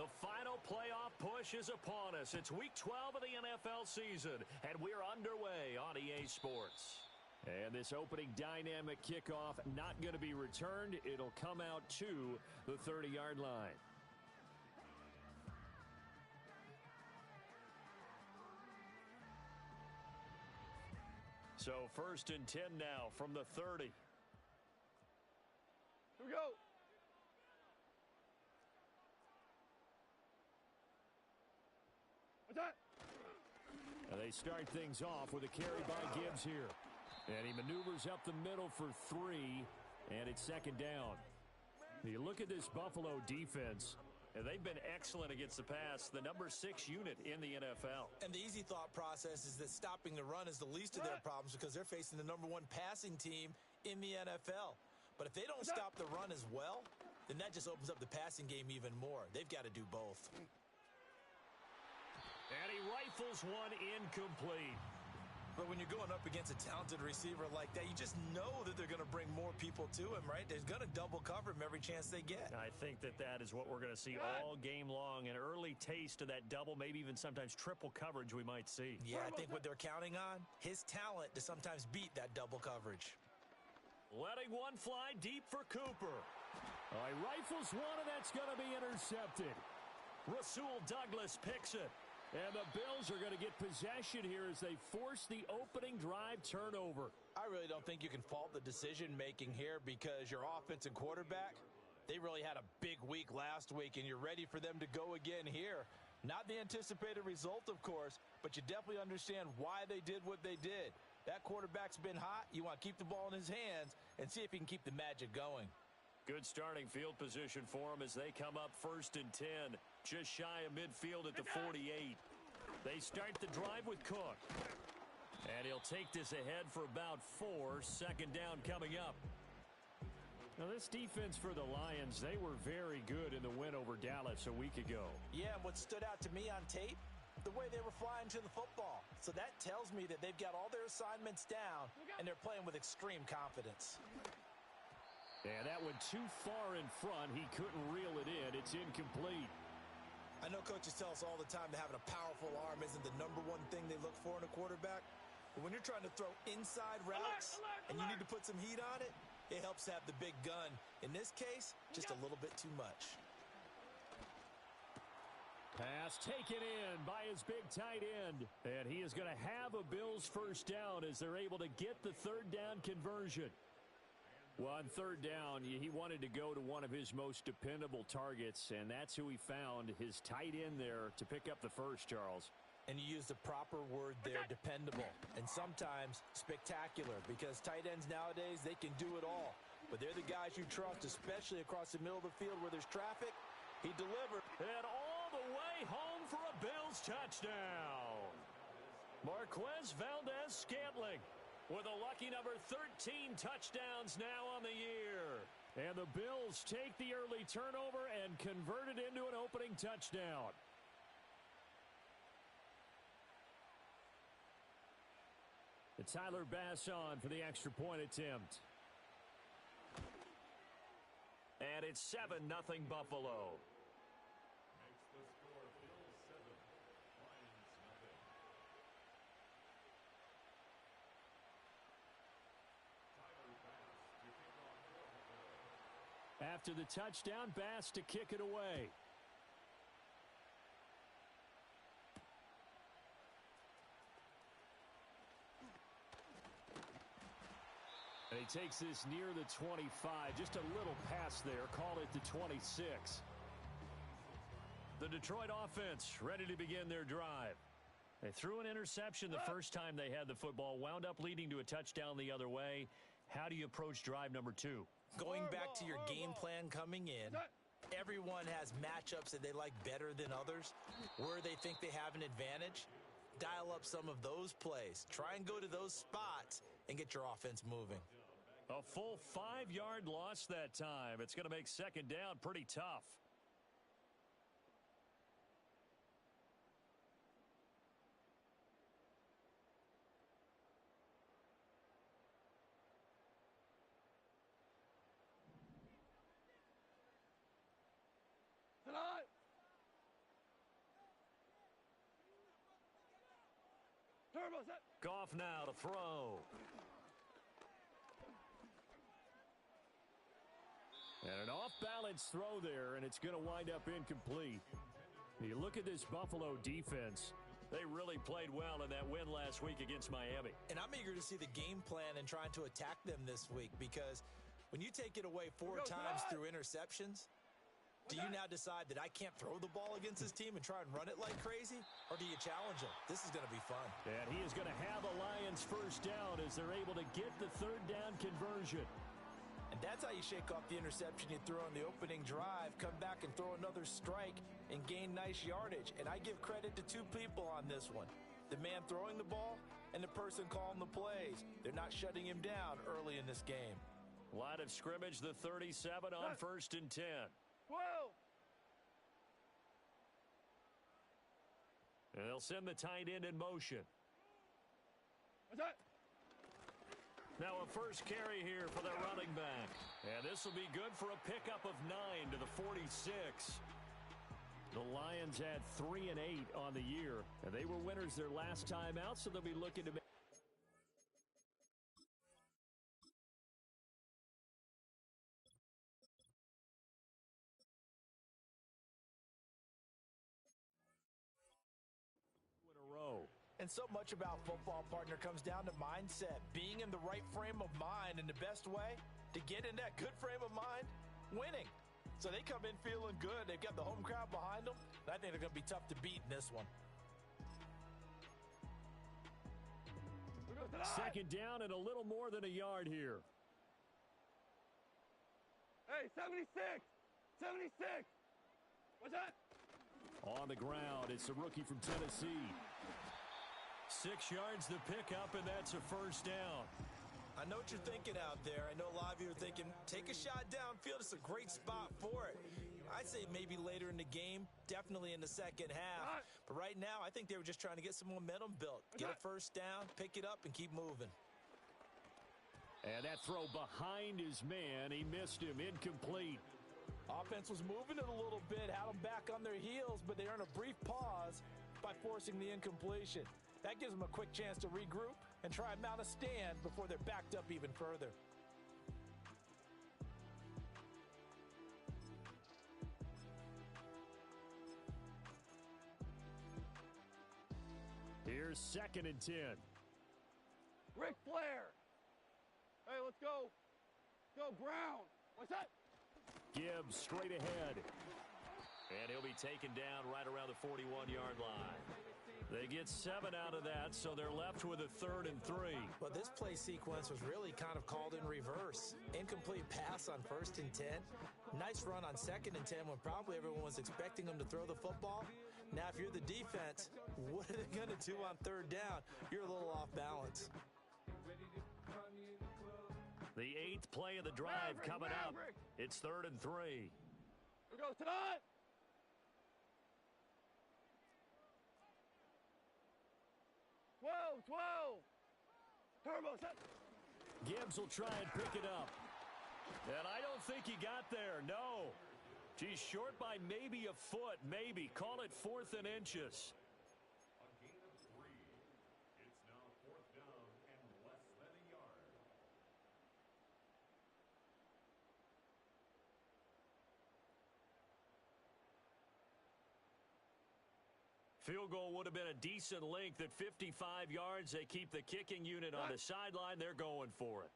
The final playoff push is upon us. It's Week 12 of the NFL season, and we're underway on EA Sports. And this opening dynamic kickoff not going to be returned. It'll come out to the 30-yard line. So 1st and 10 now from the 30. Here we go. What's that? And they start things off with a carry by Gibbs here. And he maneuvers up the middle for 3, and it's 2nd down. You look at this Buffalo defense, and they've been excellent against the pass, the number 6 unit in the NFL. And the easy thought process is that stopping the run is the least of their problems because they're facing the number 1 passing team in the NFL. But if they don't stop the run as well, then that just opens up the passing game even more. They've got to do both. And he rifles one incomplete. But when you're going up against a talented receiver like that, you just know that they're going to bring more people to him, right? They're going to double cover him every chance they get. I think that is what we're going to see all game long. An early taste of that double, maybe even sometimes triple coverage we might see. Yeah, I think what they're counting on, his talent to sometimes beat that double coverage. Letting one fly deep for Cooper. He rifles one, and that's going to be intercepted. Rasul Douglas picks it. And the Bills are going to get possession here as they force the opening drive turnover. I really don't think you can fault the decision-making here because your offensive quarterback, they really had a big week last week, and you're ready for them to go again here. Not the anticipated result, of course, but you definitely understand why they did what they did. That quarterback's been hot. You want to keep the ball in his hands and see if he can keep the magic going. Good starting field position for them as they come up 1st and 10. Just shy of midfield at the 48. They start the drive with Cook. And he'll take this ahead for about 4. 2nd down coming up. Now this defense for the Lions, they were very good in the win over Dallas a week ago. Yeah, and what stood out to me on tape, the way they were flying to the football. So that tells me that they've got all their assignments down and they're playing with extreme confidence. And that went too far in front. He couldn't reel it in. It's incomplete. I know coaches tell us all the time that having a powerful arm isn't the number 1 thing they look for in a quarterback. But when you're trying to throw inside routes and you need to put some heat on it, it helps to have the big gun. In this case, just a little bit too much. Pass taken in by his big tight end. And he is going to have a Bills 1st down as they're able to get the 3rd down conversion. Well, on 3rd down, he wanted to go to one of his most dependable targets, and that's who he found, his tight end there, to pick up the first, Charles. And you use the proper word there, dependable, and sometimes spectacular, because tight ends nowadays, they can do it all. But they're the guys you trust, especially across the middle of the field where there's traffic. He delivered. And all the way home for a Bills touchdown. Marquez Valdez-Scantling with a lucky number 13 touchdowns now on the year. And the Bills take the early turnover and convert it into an opening touchdown. And Tyler Bass on for the extra point attempt. And it's 7-0 Buffalo. After the touchdown, Bass to kick it away. And he takes this near the 25. Just a little pass there. Call it the 26. The Detroit offense ready to begin their drive. They threw an interception the first time they had the football. Wound up leading to a touchdown the other way. How do you approach drive number 2? Going back to your game plan coming in, everyone has matchups that they like better than others, where they think they have an advantage. Dial up some of those plays. Try and go to those spots and get your offense moving. A full 5-yard loss that time. It's going to make 2nd down pretty tough. Tonight. Goff now to throw. And an off-balance throw there, and it's going to wind up incomplete. You look at this Buffalo defense. They really played well in that win last week against Miami. And I'm eager to see the game plan and trying to attack them this week, because when you take it away 4 times through interceptions, do you now decide that I can't throw the ball against this team and try and run it like crazy? Or do you challenge them? This is going to be fun. And he is going to have a Lions first down as they're able to get the third down conversion. And that's how you shake off the interception you throw on the opening drive, come back and throw another strike and gain nice yardage. And I give credit to 2 people on this one. The man throwing the ball and the person calling the plays. They're not shutting him down early in this game. Line of scrimmage, the 37 on 1st and 10. 12. And they'll send the tight end in motion. What's that? Now a first carry here for their running back. And this will be good for a pickup of 9 to the 46. The Lions had 3 and 8 on the year, and they were winners their last time out, so they'll be looking to make in a row. And so much about football, partner, comes down to mindset. Being in the right frame of mind, and the best way to get in that good frame of mind, winning. So they come in feeling good. They've got the home crowd behind them. And I think they're going to be tough to beat in this one. Second down and a little more than a yard here. Hey, 76. 76. What's that? On the ground, it's a rookie from Tennessee. 6 yards to pick up, and that's a first down. I know what you're thinking out there. I know a lot of you are thinking, take a shot downfield. It's a great spot for it. I'd say maybe later in the game, definitely in the second half. But right now, I think they were just trying to get some momentum built. Get a first down, pick it up, and keep moving. And that throw behind his man, he missed him, incomplete. Offense was moving it a little bit, had them back on their heels, but they earned a brief pause by forcing the incompletion. That gives them a quick chance to regroup and try and mount a stand before they're backed up even further. Here's 2nd and 10. Ric Flair. Hey, let's go. Go, Brown. What's that? Gibbs straight ahead. And he'll be taken down right around the 41-yard line. They get 7 out of that, so they're left with a 3rd and 3. Well, this play sequence was really kind of called in reverse. Incomplete pass on 1st and 10. Nice run on 2nd and 10 when probably everyone was expecting them to throw the football. Now, if you're the defense, what are they going to do on 3rd down? You're a little off balance. The 8th play of the drive coming up. It's 3rd and 3. Here goes tonight. Twelve. Turbo set. Gibbs will try and pick it up. And I don't think he got there, no. He's short by maybe a foot, maybe. Call it 4th and inches. A gain of 3. It's now 4th down and less than a yard. Field goal would have been a decent length at 55 yards. They keep the kicking unit on the sideline. They're going for it.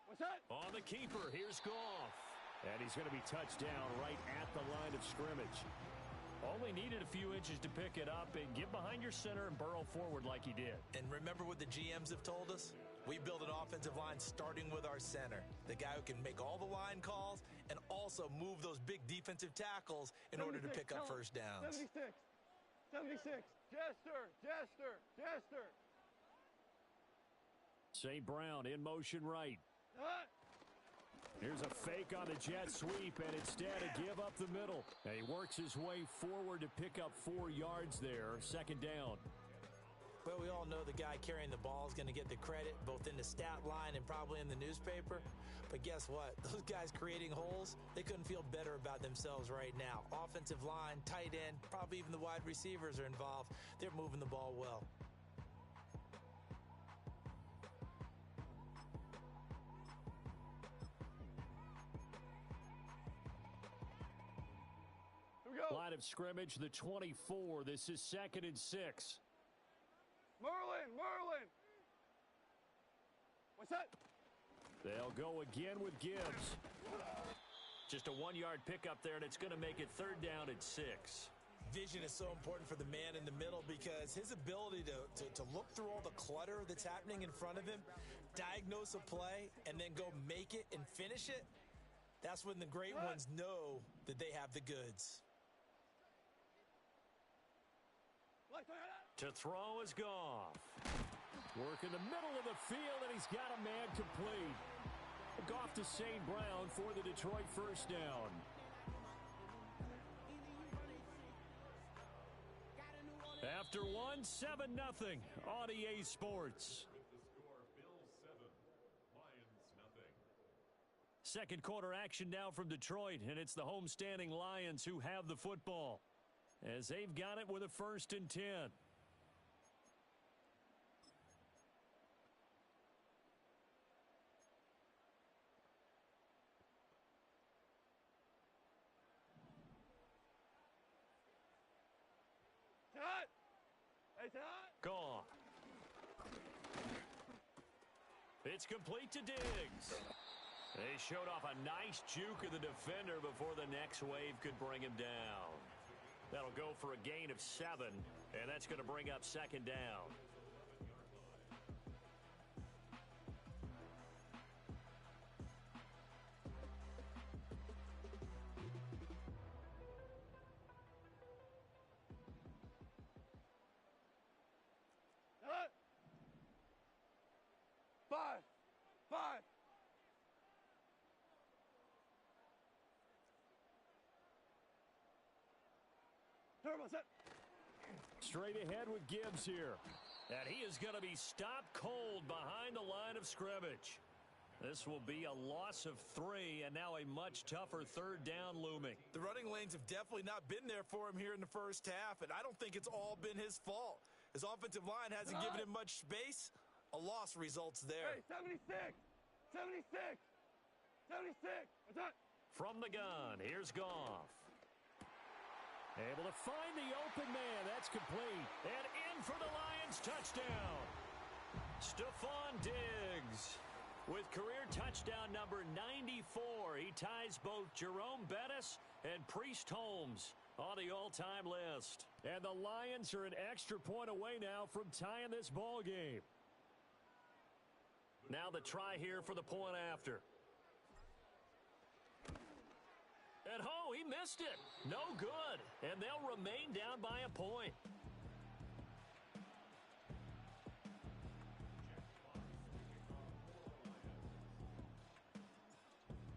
What's that? On the keeper, here's Goff. And he's going to be touched down right at the line of scrimmage. Only needed a few inches to pick it up and get behind your center and burrow forward like he did. And remember what the GMs have told us? We build an offensive line starting with our center, the guy who can make all the line calls and also move those big defensive tackles in order to pick up first downs. 76. Jester. St. Brown in motion right. Here's a fake on the jet sweep, and instead a give up the middle. And he works his way forward to pick up 4 yards there, 2nd down. Well, we all know the guy carrying the ball is going to get the credit both in the stat line and probably in the newspaper. But guess what? Those guys creating holes, they couldn't feel better about themselves right now. Offensive line, tight end, probably even the wide receivers are involved. They're moving the ball well. Here we go. Line of scrimmage, the 24. This is 2nd and 6. Merlin. What's that? They'll go again with Gibbs. Just a 1-yard pickup there, and it's going to make it 3rd down and 6. Vision is so important for the man in the middle because his ability to look through all the clutter that's happening in front of him, diagnose a play, and then go make it and finish it, that's when the great ones know that they have the goods. To throw is Goff. Work in the middle of the field, and he's got a man complete. Goff to St. Brown for the Detroit first down. After one, 7-0 on EA Sports. With the score, Bills 7, Lions nothing. Second quarter action now from Detroit, and it's the homestanding Lions who have the football, as they've got it with a 1st and 10. Gone. It's complete to Diggs. They showed off a nice juke of the defender before the next wave could bring him down. That'll go for a gain of 7, and that's going to bring up 2nd down. Five. Turbo set. Straight ahead with Gibbs here. And he is going to be stopped cold behind the line of scrimmage. This will be a loss of 3, and now a much tougher 3rd down looming. The running lanes have definitely not been there for him here in the first half, and I don't think it's all been his fault. His offensive line hasn't given him much space. A loss results there. Hey, 76. What's that? From the gun, here's Goff. Able to find the open man. That's complete. And in for the Lions touchdown. Stephon Diggs with career touchdown number 94. He ties both Jerome Bettis and Priest Holmes on the all-time list. And the Lions are an extra point away now from tying this ball game. Now the try here for the point after. And he missed it. No good. And they'll remain down by a point.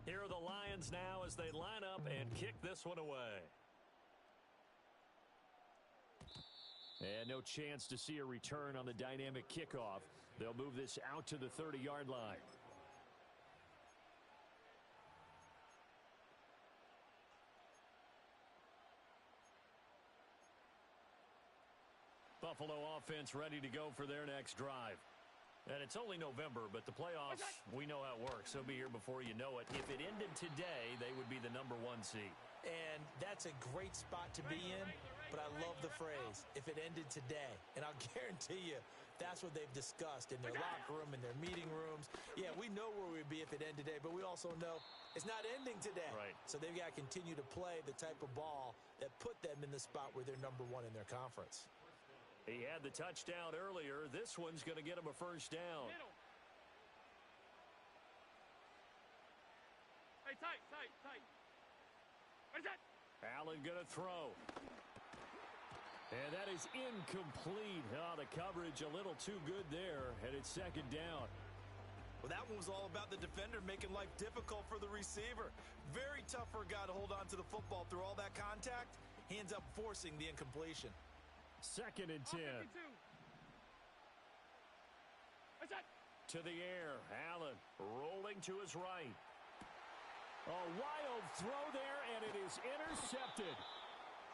Here are the Lions now as they line up and kick this one away. And no chance to see a return on the dynamic kickoff. They'll move this out to the 30-yard line. Buffalo offense ready to go for their next drive. And it's only November, but the playoffs, we know how it works. They'll be here before you know it. If it ended today, they would be the number 1 seed. And that's a great spot to be in, but I love the phrase, if it ended today. And I'll guarantee you, that's what they've discussed in their locker room, in their meeting rooms. Yeah, we know where we'd be if it ended today, but we also know it's not ending today. Right. So they've got to continue to play the type of ball that put them in the spot where they're number 1 in their conference. He had the touchdown earlier. This one's going to get him a first down. Middle. Hey, tight. Where's that? Allen going to throw. And that is incomplete. The coverage a little too good there, and it's 2nd down. Well, that one was all about the defender making life difficult for the receiver. Very tough for a guy to hold on to the football through all that contact. He ends up forcing the incompletion. 2nd and 10. to the air. Allen rolling to his right. A wild throw there, and it is intercepted.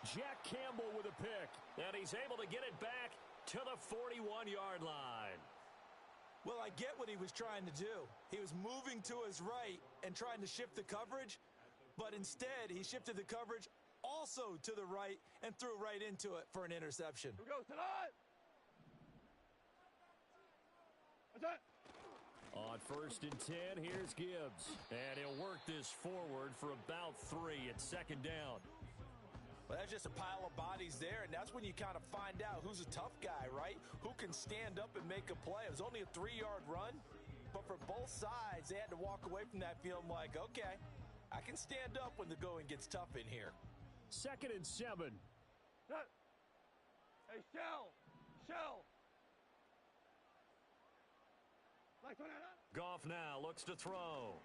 Jack Campbell with a pick, and he's able to get it back to the 41-yard line. Well, I get what he was trying to do. He was moving to his right and trying to shift the coverage, but instead he shifted the coverage also to the right and threw right into it for an interception. Here we go, tonight. Attack. On 1st and 10, here's Gibbs. And he'll work this forward for about 3 at 2nd down. Well, that's just a pile of bodies there, and that's when you kind of find out who's a tough guy, right? Who can stand up and make a play. It was only a 3-yard run, but for both sides, they had to walk away from that feeling like, okay, I can stand up when the going gets tough in here. 2nd and 7. Hey, Shell. Goff now looks to throw.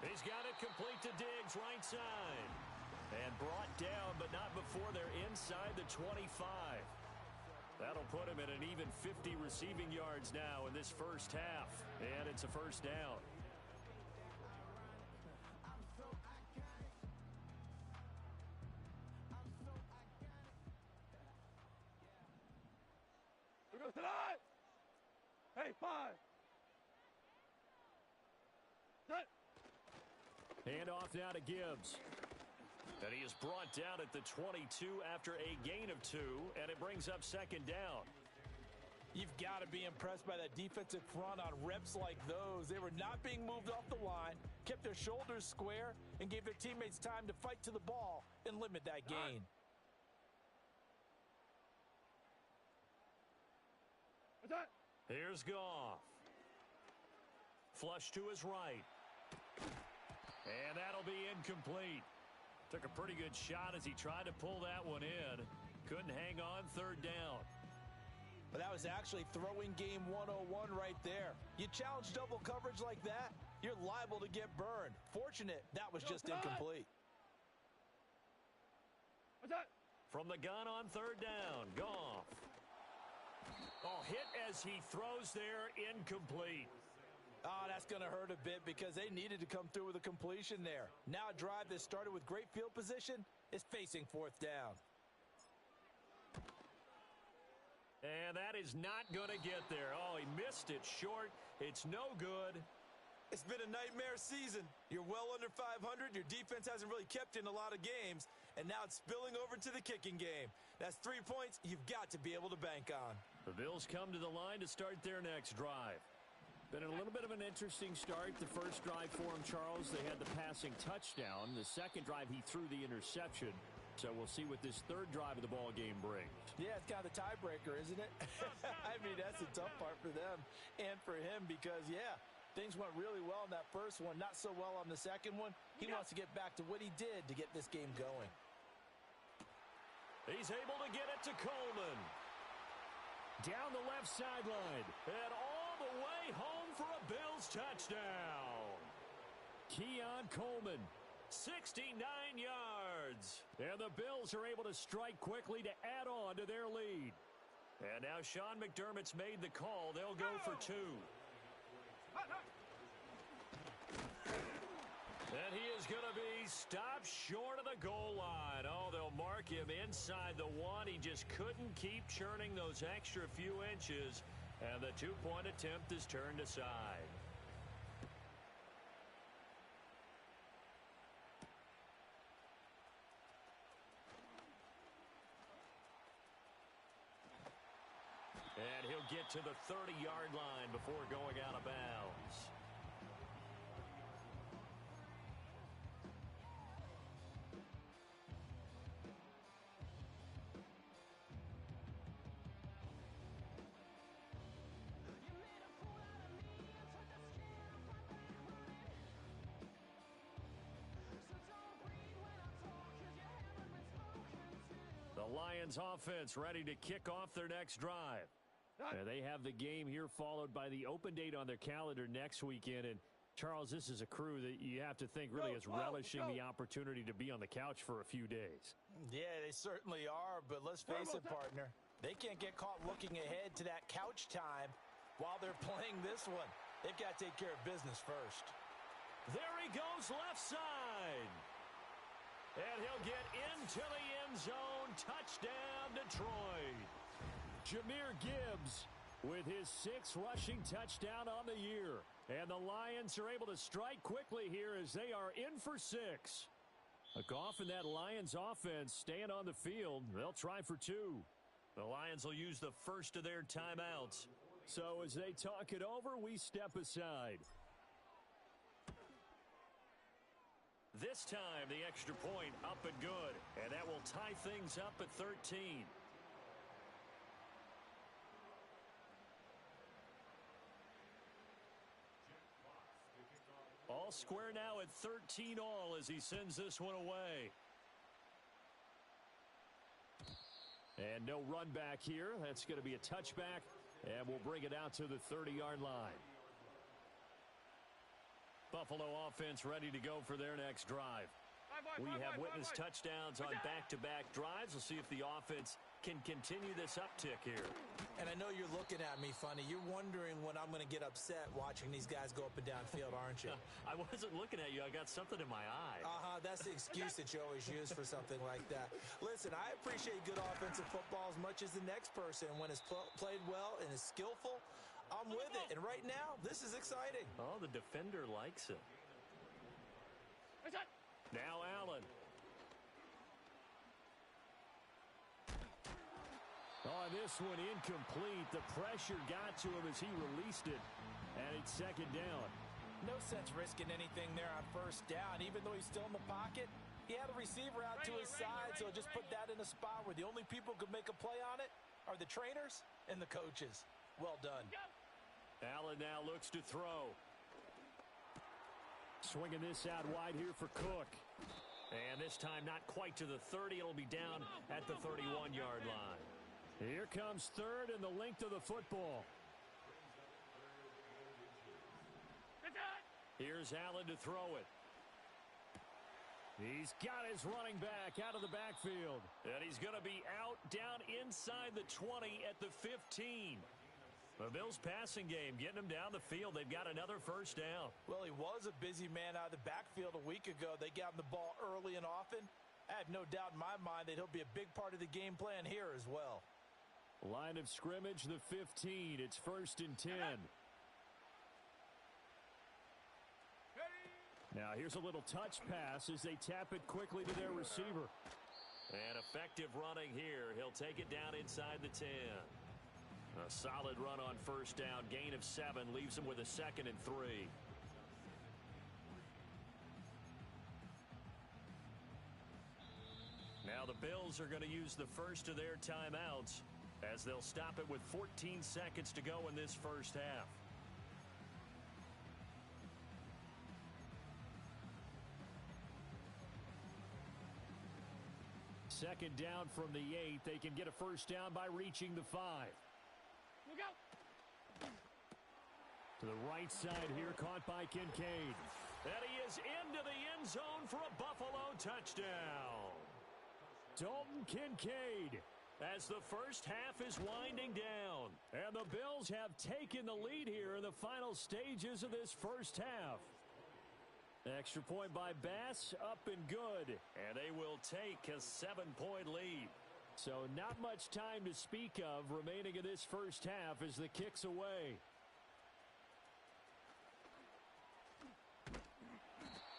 He's got it complete to Diggs, right side. And brought down, but not before they're inside the 25. That'll put him at an even 50 receiving yards now in this first half. And it's a first down. Here goes tonight. Hey, 5. Set. Hand off now to Gibbs. And he is brought down at the 22 after a gain of 2, and it brings up 2nd down. You've got to be impressed by that defensive front on reps like those. They were not being moved off the line, kept their shoulders square, and gave their teammates time to fight to the ball and limit that gain. Attack. Here's Goff. Flush to his right. And that'll be incomplete. Took a pretty good shot as he tried to pull that one in. Couldn't hang on 3rd down. But that was actually throwing game 101 right there. You challenge double coverage like that, you're liable to get burned. Fortunate that was just incomplete. Attack. From the gun on 3rd down, Goff. Oh, hit as he throws there, incomplete. Oh, that's going to hurt a bit because they needed to come through with a completion there. Now a drive that started with great field position is facing 4th down. And that is not going to get there. Oh, he missed it short. It's no good. It's been a nightmare season. You're well under 500. Your defense hasn't really kept in a lot of games. And now it's spilling over to the kicking game. That's 3 points you've got to be able to bank on. The Bills come to the line to start their next drive. Been a little bit of an interesting start. The first drive for him, Charles, they had the passing touchdown. The second drive, he threw the interception. So we'll see what this 3rd drive of the ball game brings. Yeah, it's kind of the tiebreaker, isn't it? I mean, that's the tough part for them and for him because, yeah, things went really well in that first one, not so well on the second one. He wants to get back to what he did to get this game going. He's able to get it to Coleman. Down the left sideline. And all the way home for a Bills touchdown. Keon Coleman, 69 yards. And the Bills are able to strike quickly to add on to their lead. And now Sean McDermott's made the call. They'll go for 2. And he is going to be stopped short of the goal line. Oh, they'll mark him inside the 1. He just couldn't keep churning those extra few inches. And the 2-point attempt is turned aside. And he'll get to the 30-yard line before going out of bounds. The Lions offense ready to kick off their next drive. And they have the game here followed by the open date on their calendar next weekend. And Charles, this is a crew that you have to think really is relishing the opportunity to be on the couch for a few days. Yeah, they certainly are, but let's face it, partner. They can't get caught looking ahead to that couch time while they're playing this one, they've got to take care of business first. There he goes left side. And he'll get into the end zone. Touchdown, Detroit. Jahmyr Gibbs with his 6th rushing touchdown on the year. And the Lions are able to strike quickly here as they are in for 6. A Goff and that Lions offense staying on the field. They'll try for 2. The Lions will use the first of their timeouts. So as they talk it over, we step aside. This time, the extra point up and good. And that will tie things up at 13. All square now at 13 all as he sends this one away. And no run back here. That's going to be a touchback. And we'll bring it out to the 30-yard line. Buffalo offense ready to go for their next drive. We have witnessed touchdowns on back-to-back drives. We'll see if the offense can continue this uptick here. And I know you're looking at me funny. You're wondering when I'm going to get upset watching these guys go up and down field, aren't you? I wasn't looking at you. I got something in my eye. That's the excuse that you always use for something like that. Listen, I appreciate good offensive football as much as the next person. When it's played well and is skillful, I'm with it. And right now, this is exciting. Oh, the defender likes it. Now Allen. Oh, this one incomplete. The pressure got to him as he released it. And it's 2nd down. No sense risking anything there on 1st down. Even though he's still in the pocket, he had a receiver out to his side, so just put that in a spot where the only people who could make a play on it are the trainers and the coaches. Well done. Allen now looks to throw. Swinging this out wide here for Cook. And this time not quite to the 30. It'll be down at the 31-yard line. Here comes 3rd and the length of the football. Here's Allen to throw it. He's got his running back out of the backfield. And he's going to be out down inside the 20 at the 15. The Bills passing game getting them down the field. They've got another 1st down. Well, he was a busy man out of the backfield a week ago. They got him the ball early and often. I have no doubt in my mind that he'll be a big part of the game plan here as well. Line of scrimmage, the 15. It's 1st and 10. Now here's a little touch pass as they tap it quickly to their receiver. And effective running here. He'll take it down inside the 10. A solid run on 1st down. Gain of 7 leaves him with a 2nd and 3. Now the Bills are going to use the first of their timeouts as they'll stop it with 14 seconds to go in this 1st half. Second down from the 8. They can get a 1st down by reaching the 5. Look out! To the right side here, caught by Kincaid. And he is into the end zone for a Buffalo touchdown. Dalton Kincaid as the 1st half is winding down. And the Bills have taken the lead here in the final stages of this 1st half. Extra point by Bass, up and good. And they will take a 7-point lead. So not much time to speak of remaining in this 1st half as the kick's away.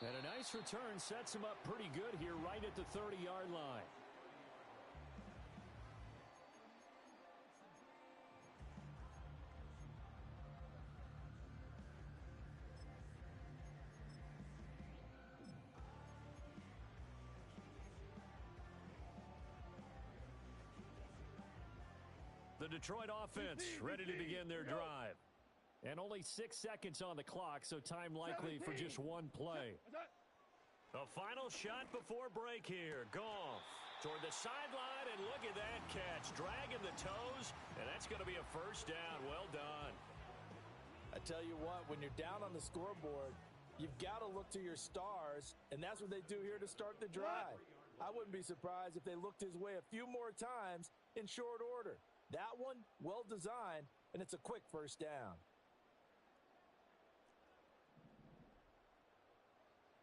And a nice return sets him up pretty good here right at the 30-yard line. The Detroit offense ready to begin their drive. And only 6 seconds on the clock, so time likely for just one play. The final shot before break here. Goff toward the sideline, and look at that catch. Dragging the toes, and that's going to be a 1st down. Well done. I tell you what, when you're down on the scoreboard, you've got to look to your stars, and that's what they do here to start the drive. I wouldn't be surprised if they looked his way a few more times in short order. That one, well designed, and it's a quick first down.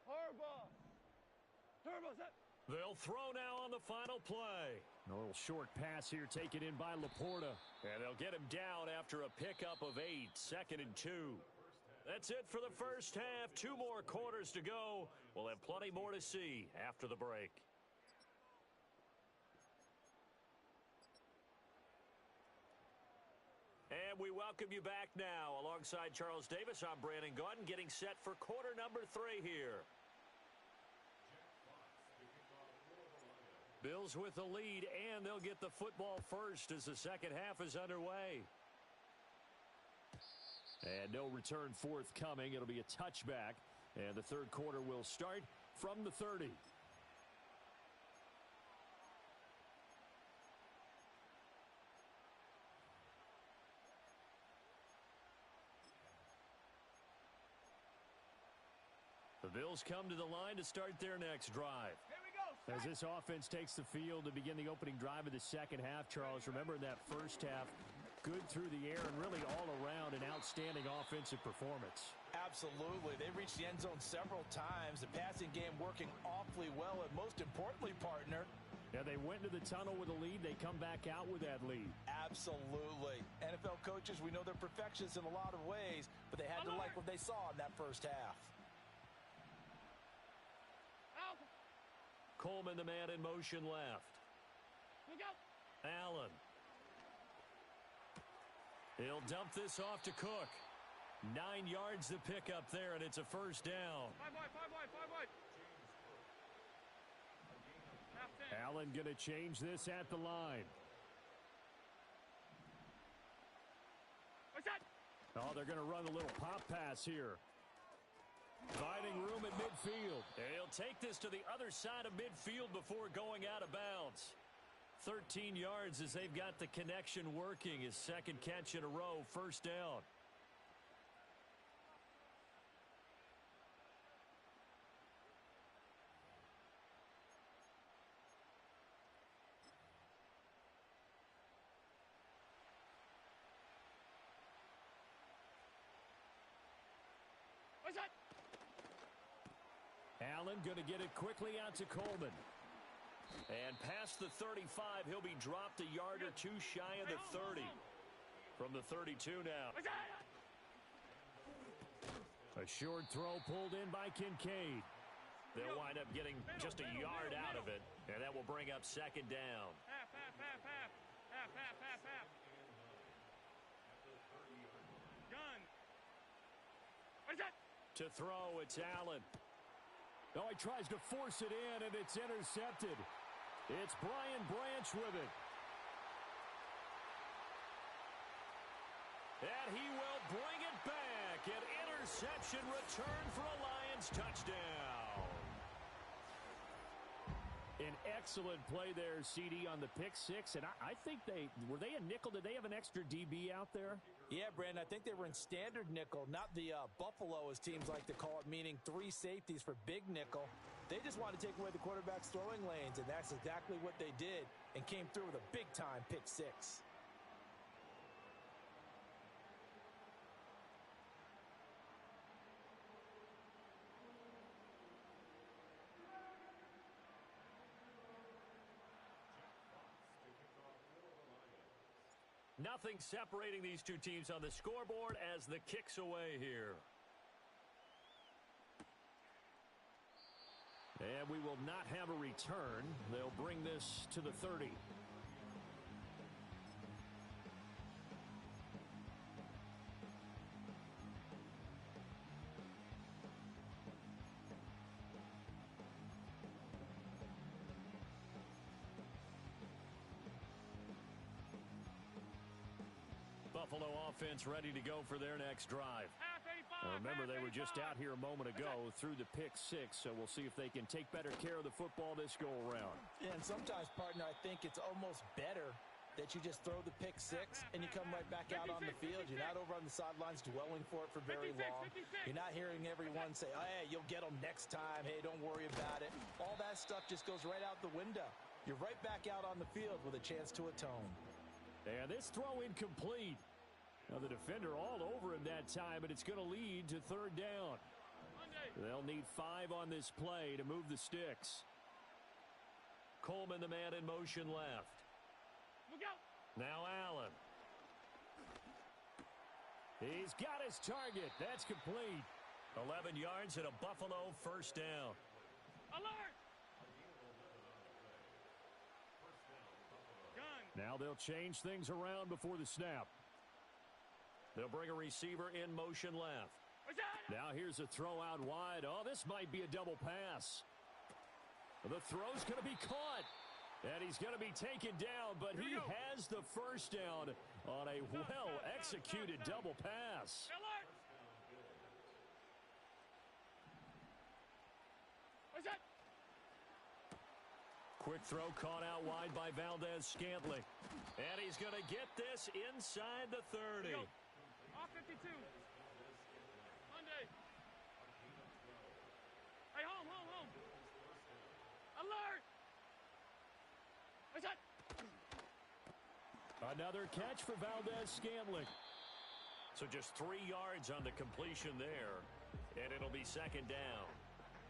Harbaugh. Turbo set. They'll throw now on the final play. A little short pass here taken in by Laporta. And they'll get him down after a pickup of 8, 2nd and 2. That's it for the first half. 2 more quarters to go. We'll have plenty more to see after the break. And we welcome you back now. Alongside Charles Davis, I'm Brandon Gaudin, getting set for quarter number 3 here. Bills with the lead, and they'll get the football first as the second half is underway. And no return forthcoming. It'll be a touchback, and the third quarter will start from the 30. The Bills come to the line to start their next drive. Here we go. As this offense takes the field to begin the opening drive of the second half, Charles, remember in that first half, good through the air and really all around an outstanding offensive performance. Absolutely. They reached the end zone several times. The passing game working awfully well, and most importantly, partner, Yeah, they went to the tunnel with a lead. They come back out with that lead. absolutely. NFL coaches, we know they're perfectionists in a lot of ways, but they had to like what they saw in that first half. Out. Coleman, the man in motion left. Look out. Allen. He'll dump this off to Cook. 9 yards to pick up there, and it's a first down. 5 wide. Half 10. Allen going to change this at the line. What's that? Oh, they're going to run a little pop pass here. Finding room at midfield. And he'll take this to the other side of midfield before going out of bounds. 13 yards as they've got the connection working. His second catch in a row, first down. What's that? Allen going to get it quickly out to Coleman. And past the 35, he'll be dropped a yard or 2 shy of the 30. From the 32 now. What's that? A short throw pulled in by Kincaid. They'll wind up getting just a yard out of it, and that will bring up second down. Half. Gun. What's that? To throw, it's Allen. Oh, he tries to force it in, and it's intercepted. It's Brian Branch with it. And he will bring it back. An interception return for a Lions touchdown. An excellent play there, CD, on the pick six. And I think were they a nickel? Did they have an extra DB out there? Yeah, Brandon, I think they were in standard nickel, not the Buffalo, as teams like to call it, meaning 3 safeties for big nickel. They just wanted to take away the quarterback's throwing lanes, and that's exactly what they did, and came through with a big-time pick six. Nothing separating these two teams on the scoreboard as the kick's away here. And we will not have a return. They'll bring this to the 30. Buffalo offense ready to go for their next drive. Half 85. Now remember, they were just 85. out here a moment ago through the pick six, so we'll see if they can take better care of the football this go-around. And sometimes, partner, I think it's almost better that you just throw the pick six and you come right back out on the field. You're not over on the sidelines dwelling for it for very 56, long. 56. You're not hearing everyone say, oh, hey, you'll get them next time. Hey, don't worry about it. All that stuff just goes right out the window. You're right back out on the field with a chance to atone. And this throw incomplete. Now the defender all over him that time, and it's going to lead to third down. They'll need 5 on this play to move the sticks. Coleman, the man in motion left. Look out. Now Allen. He's got his target. That's complete. 11 yards and a Buffalo first down. Alert. Gun. Now they'll change things around before the snap. They'll bring a receiver in motion left. What's that? Now here's a throw out wide. Oh, this might be a double pass. The throw's going to be caught. And he's going to be taken down, but he has the first down on a well-executed double pass. Alert. What's that? Quick throw caught out wide by Valdez-Scantling. And he's going to get this inside the 30. Off 52. Monday. Hey, home. Alert. What's that? Another catch for Valdez-Scantling. So just 3 yards on the completion there, and it'll be second down.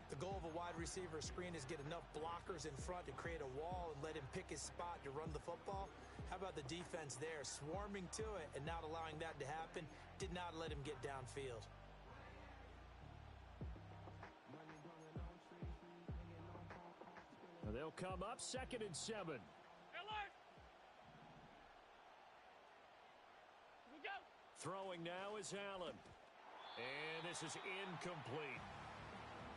The goal of a wide receiver screen is get enough blockers in front to create a wall and let him pick his spot to run the football. How about the defense there, swarming to it and not allowing that to happen? Did not let him get downfield. They'll come up 2nd and 7. Alert. Look out. Throwing now is Allen. And this is incomplete.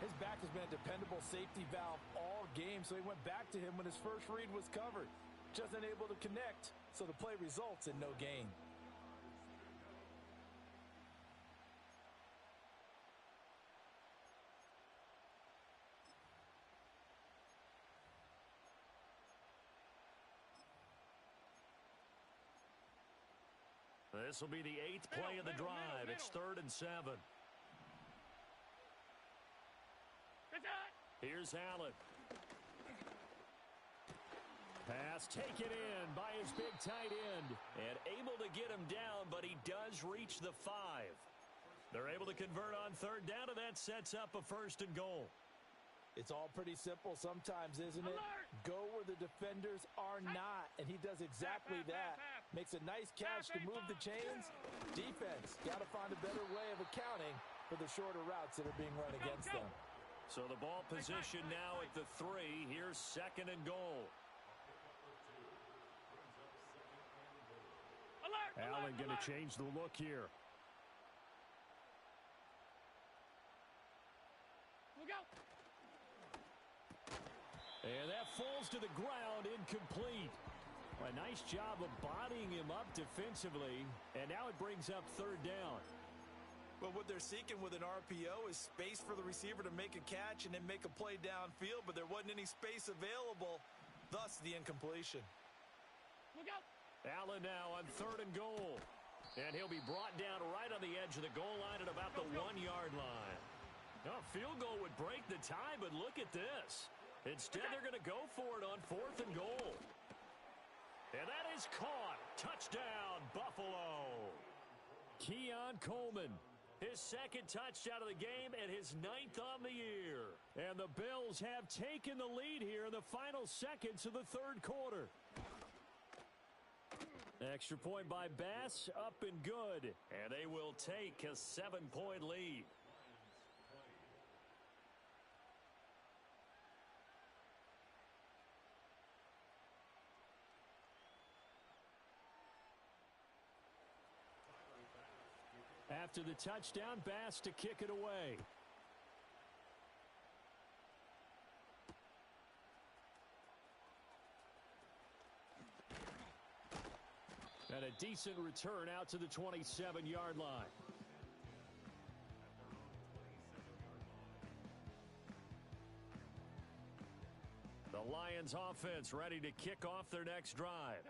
His back has been a dependable safety valve all game, so he went back to him when his first read was covered. Just unable to connect, so the play results in no gain. This will be the 8th play of the drive. It's 3rd and 7. Here's Allen. Pass taken in by his big tight end. And able to get him down, but he does reach the 5. They're able to convert on 3rd down, and that sets up a 1st and goal. It's all pretty simple sometimes, isn't it? Go where the defenders are not, and he does exactly that. Makes a nice catch to move the chains. Defense, got to find a better way of accounting for the shorter routes that are being run against them. So the ball position now at the 3. Here's 2nd and goal. Allen going to change the look here. Look out. And that falls to the ground, incomplete. A nice job of bodying him up defensively, and now it brings up 3rd down. Well, what they're seeking with an RPO is space for the receiver to make a catch and then make a play downfield, but there wasn't any space available, thus the incompletion. Look out. Allen now on 3rd and goal. And he'll be brought down right on the edge of the goal line at about the 1-yard line. Now, a field goal would break the tie, but look at this. Instead, they're going to go for it on 4th and goal. And that is caught. Touchdown, Buffalo. Keon Coleman, his 2nd touchdown of the game and his 9th on the year. And the Bills have taken the lead here in the final seconds of the 3rd quarter. Extra point by Bass, up and good. And they will take a 7-point lead. After the touchdown, Bass to kick it away. And a decent return out to the 27-yard line. The Lions offense ready to kick off their next drive.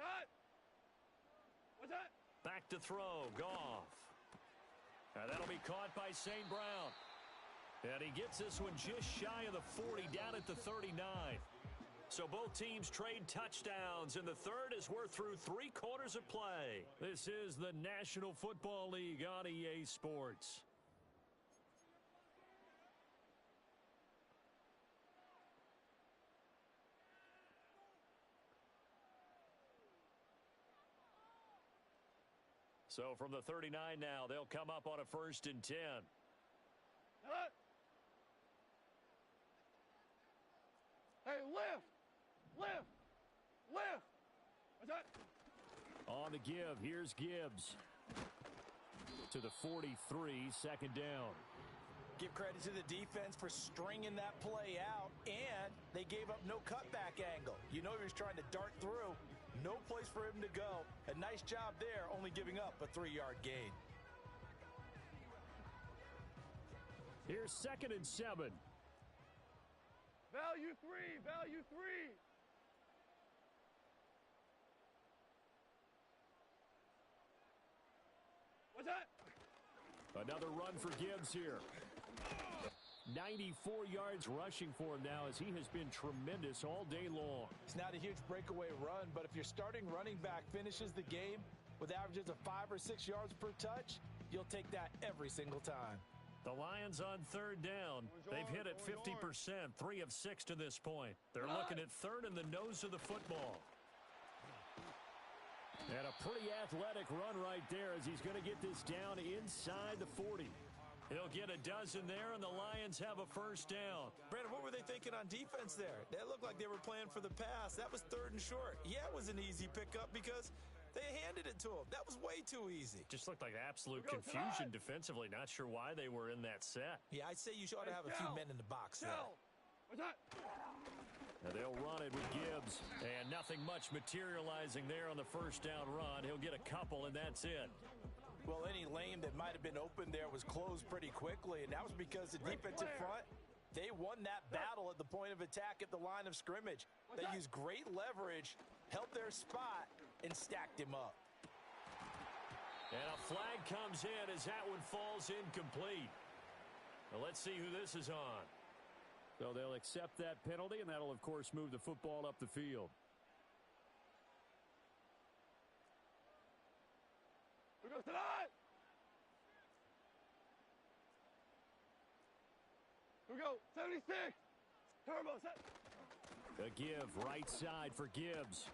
What's that? Back to throw, Goff. And that'll be caught by St. Brown. And he gets this one just shy of the 40, down at the 39. So both teams trade touchdowns, and the third as we're through 3 quarters of play. This is the National Football League on EA Sports. So from the 39 now, they'll come up on a 1st and 10. Hey, lift! Lift! Lift! What's that? On the give, here's Gibbs. To the 43, 2nd down. Give credit to the defense for stringing that play out, and they gave up no cutback angle. You know he was trying to dart through. No place for him to go. A nice job there, only giving up a 3-yard gain. Here's 2nd and 7. Value 3! Value 3! What's that? Another run for Gibbs here. 94 yards rushing for him now as he has been tremendous all day long. It's not a huge breakaway run, but if your starting running back finishes the game with averages of 5 or 6 yards per touch, you'll take that every single time. The Lions on 3rd down. They've hit it 50%, 3 of 6 to this point. They're looking at 3rd in the nose of the football. And a pretty athletic run right there as he's going to get this down inside the 40. He'll get a dozen there, and the Lions have a 1st down. Brandon, what were they thinking on defense there? That looked like they were playing for the pass. That was 3rd and short. Yeah, it was an easy pickup because they handed it to him. That was way too easy. Just looked like absolute confusion defensively. Not sure why they were in that set. Yeah, I'd say you ought to have a few men in the box there. What's that? Now they'll run it with Gibbs, and nothing much materializing there on the 1st down run. He'll get a couple, and that's it. Well, any lane that might have been open there was closed pretty quickly, and that was because the defensive front, they won that battle at the point of attack at the line of scrimmage. They used great leverage, held their spot, and stacked him up. And a flag comes in as that one falls incomplete. Now let's see who this is on. So they'll accept that penalty, and that'll, of course, move the football up the field. Who goes tonight? Here we go. 76. Turbo set. A give right side for Gibbs.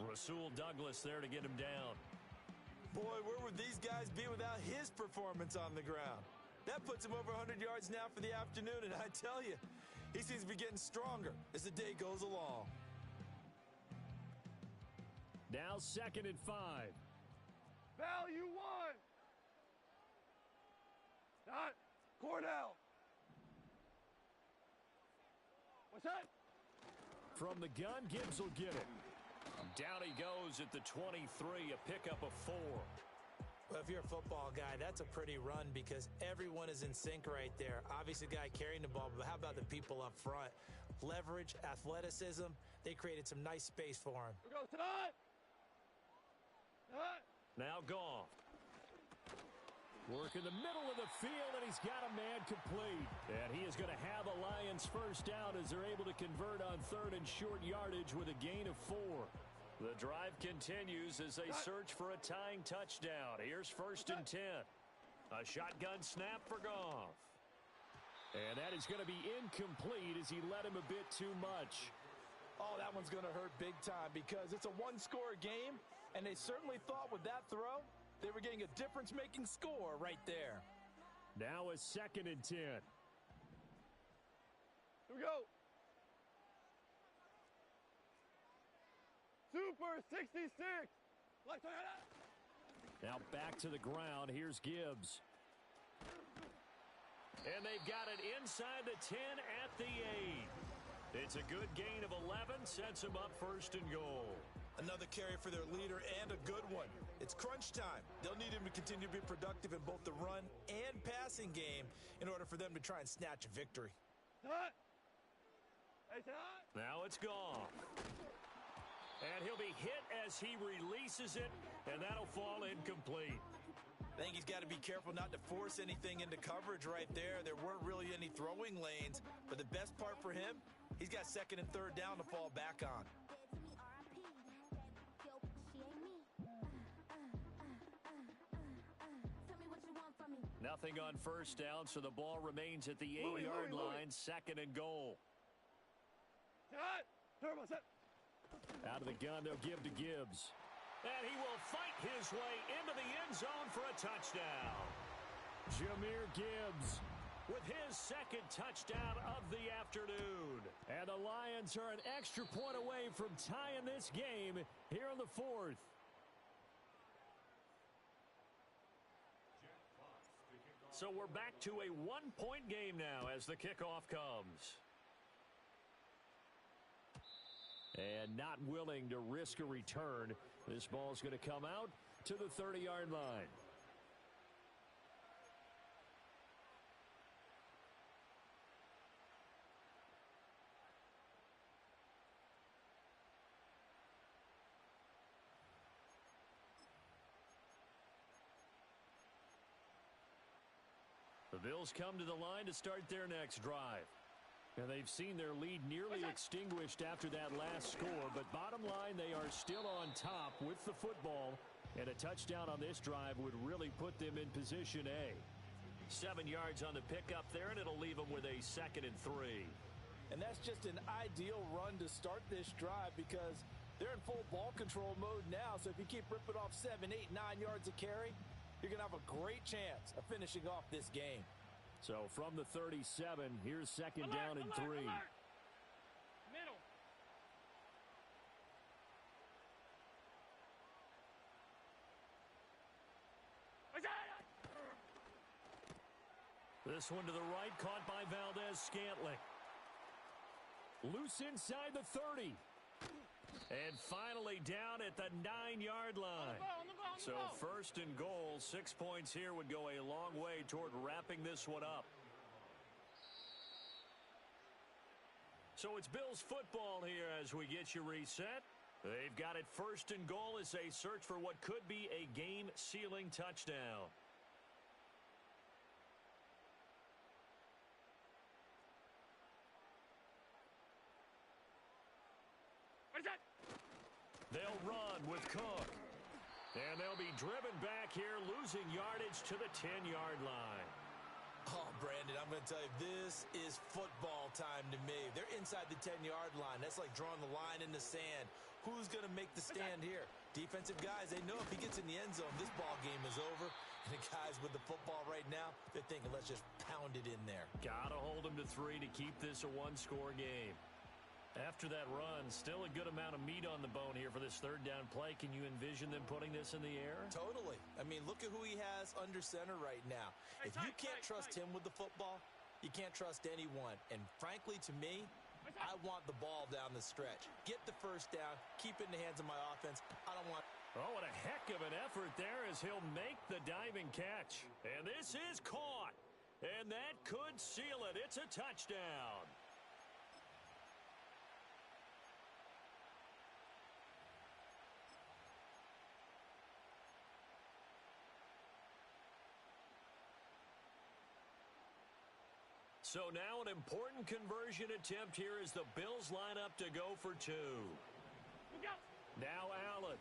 Rasul Douglas there to get him down. Boy, where would these guys be without his performance on the ground? That puts him over 100 yards now for the afternoon, and I tell you, he seems to be getting stronger as the day goes along. Now 2nd and 5. Value 1. Not Cordell. What's that? From the gun, Gibbs will get it. Down he goes at the 23, a pickup of 4. Well, if you're a football guy, that's a pretty run because everyone is in sync right there. Obviously, the guy carrying the ball, but how about the people up front? Leverage, athleticism, they created some nice space for him. Here we go tonight. Now Goff. Work in the middle of the field, and he's got a man complete. And he is going to have a Lions 1st down as they're able to convert on 3rd and short yardage with a gain of 4. The drive continues as they search for a tying touchdown. Here's 1st and 10. A shotgun snap for Goff. And that is going to be incomplete as he led him a bit too much. Oh, that one's going to hurt big time because it's a one-score game, and they certainly thought with that throw, they were getting a difference-making score right there. Now a 2nd and 10. Here we go. Super 66. Like Toyota. Now back to the ground. Here's Gibbs. And they've got it inside the 10 at the 8. It's a good gain of 11. Sets them up 1st and goal. Another carry for their leader and a good one. It's crunch time. They'll need him to continue to be productive in both the run and passing game in order for them to try and snatch a victory. Hot. Hey, hot. Now it's gone. And he'll be hit as he releases it, and that'll fall incomplete. I think he's got to be careful not to force anything into coverage right there. There weren't really any throwing lanes, but the best part for him, He's got second and third down to fall back on. Nothing on first down, so the ball remains at the 8-yard line, second and goal. Set. Turbo set. Out of the gun, they'll give to Gibbs. And he will fight his way into the end zone for a touchdown. Jahmyr Gibbs with his second touchdown of the afternoon. And the Lions are an extra point away from tying this game here in the fourth. So we're back to a one-point game now as the kickoff comes. And not willing to risk a return, this ball's going to come out to the 30-yard line. The Bills come to the line to start their next drive. And they've seen their lead nearly extinguished after that last score, but bottom line, they are still on top with the football, and a touchdown on this drive would really put them in position A. 7 yards on the pickup there, and it'll leave them with a 2nd and 3. And that's just an ideal run to start this drive because they're in full ball control mode now, so if you keep ripping off 7, 8, 9 yards of carry, you're going to have a great chance of finishing off this game. So from the 37, here's second down and 3. Middle. This one to the right, caught by Valdez-Scantling. Loose inside the 30. And finally down at the 9-yard line. So first and goal, 6 points here would go a long way toward wrapping this one up. So it's Bills football here as we get you reset. They've got it first and goal as they search for what could be a game-sealing touchdown. They'll run with Cook. And they'll be driven back here, losing yardage to the 10-yard line. Oh, Brandon, I'm going to tell you, this is football time to me. They're inside the 10-yard line. That's like drawing the line in the sand. Who's going to make the stand here? Defensive guys, they know if he gets in the end zone, this ball game is over. And the guys with the football right now, they're thinking, let's just pound it in there. Got to hold them to 3 to keep this a one-score game. After that run, still a good amount of meat on the bone here for this third down play. Can you envision them putting this in the air? Totally. I mean, look at who he has under center right now. If you can't trust him with the football, you can't trust anyone. And frankly, to me, I want the ball down the stretch. Get the first down, keep it in the hands of my offense. I don't want... Oh, what a heck of an effort there as he'll make the diving catch. And this is caught. And that could seal it. It's a touchdown. So now an important conversion attempt here as the Bills line up to go for 2. Now Allen.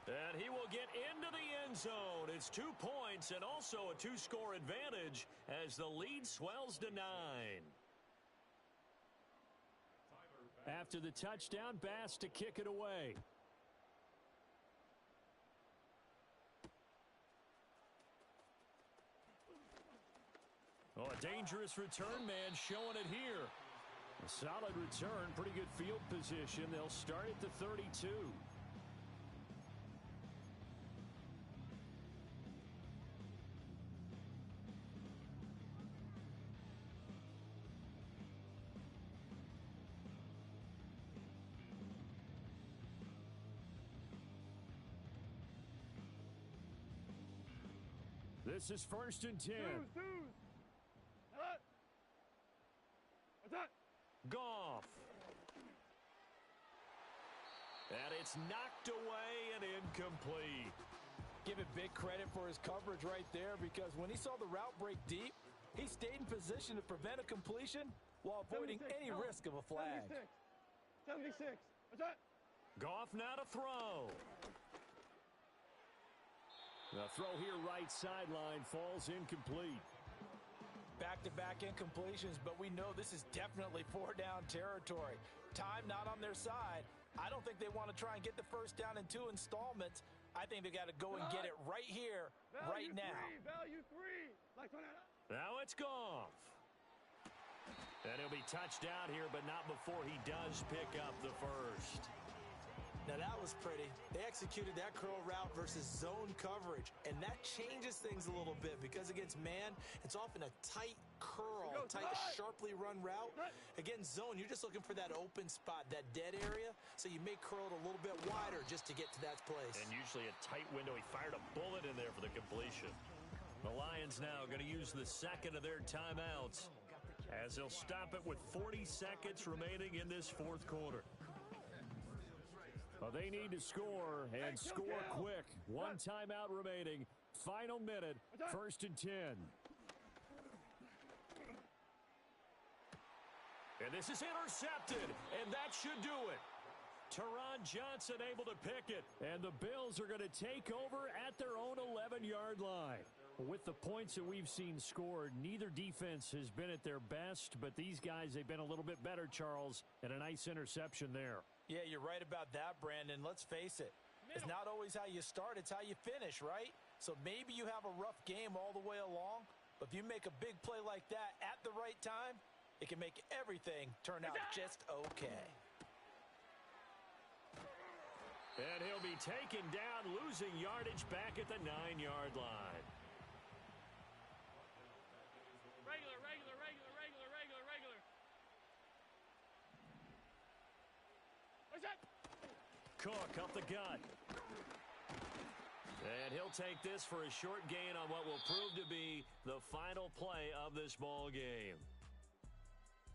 And he will get into the end zone. It's 2 points and also a 2-score advantage as the lead swells to 9. After the touchdown, Bass to kick it away. Oh, a dangerous return man showing it here. A solid return, pretty good field position. They'll start at the 32. This is first and 10. Goff. And it's knocked away and incomplete. Give it big credit for his coverage right there because when he saw the route break deep, he stayed in position to prevent a completion, while avoiding 76, any no. risk of a flag. 76. 76. What's that? Goff now to throw. The throw here right sideline falls incomplete. Back-to-back incompletions, but we know this is definitely four-down territory. Time not on their side. I don't think they want to try and get the first down in 2 installments. I think they got to go and get it right here, right now. Value three. Like Now it's Goff. And he'll be touched down here, but not before he does pick up the first. Now that was pretty. They executed that curl route versus zone coverage, and that changes things a little bit because against man, it's often a tight curl, tight, sharply run route. Against zone, you're just looking for that open spot, that dead area, so you may curl it a little bit wider just to get to that place. And usually a tight window. He fired a bullet in there for the completion. The Lions now going to use the second of their timeouts as they'll stop it with 40 seconds remaining in this fourth quarter. Well, they need to score and score quick. One timeout remaining. Final minute. 1st and 10. And this is intercepted, and that should do it. Teron Johnson able to pick it, and the Bills are going to take over at their own 11-yard line. With the points that we've seen scored, neither defense has been at their best, but these guys, they've been a little bit better, Charles, and a nice interception there. Yeah, you're right about that, Brandon. Let's face it. It's not always how you start, it's how you finish, right? So maybe you have a rough game all the way along, but if you make a big play like that at the right time, it can make everything turn out just okay. And he'll be taken down, losing yardage back at the 9-yard line. Regular. What's that? Cook up the gut. And he'll take this for a short gain on what will prove to be the final play of this ball game.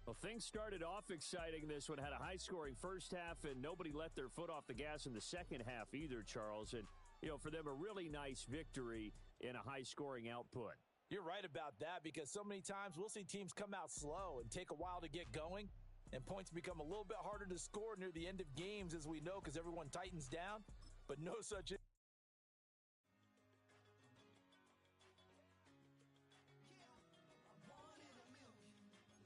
Well, things started off exciting. This one had a high-scoring first half, and nobody let their foot off the gas in the second half either, Charles. And, you know, for them, a really nice victory in a high-scoring output. You're right about that because so many times we'll see teams come out slow and take a while to get going, and points become a little bit harder to score near the end of games, as we know, because everyone tightens down. But no such